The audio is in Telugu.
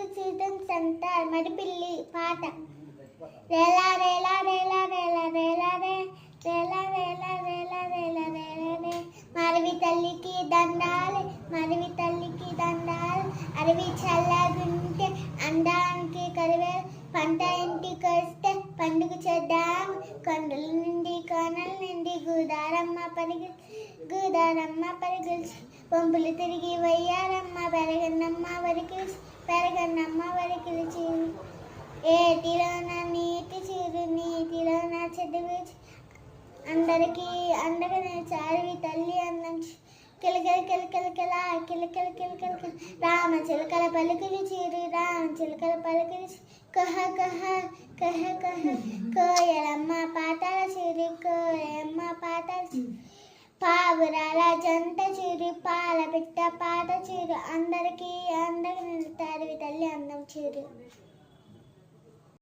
students అంటారు మరి పిల్లి పాట రేలా రేలా రేలా రేలా రేలా రే రేలా రేలా రేలా రేలా రేలా రే మరవి తల్లికి దండాలు మరవి తల్లికి దండాలు అరవి చల్లగుంటే అందానికి కరివేలు పంట ఇంటికి వస్తే పండుగ చేద్దాం కొండల నుండి కోనల నుండి గోదారమ్మ పరిగెల్చి పంపులు తిరిగి వయ్యారమ్మ పెరగన్నమ్మ వరికిలిచి ఏటిలోన నీటి చీరు నీటిలోన చదివి అందరికీ అండగా చారివి తల్లి అందం కిలకిల కిలకిల కిలకిల కిలకిల రామ చిలకల పలుకులు చీరు రామ చిలకల పలుకులు కహ కహ కహ కహ కోయలమ్మ పాతాల చీరు కోయమ్మ పాతాల పావురాల జంట చీరు పాల పిట్ట పాట చీరు అందరికీ అందగా నిలుతారు తల్లి అందం చీరు.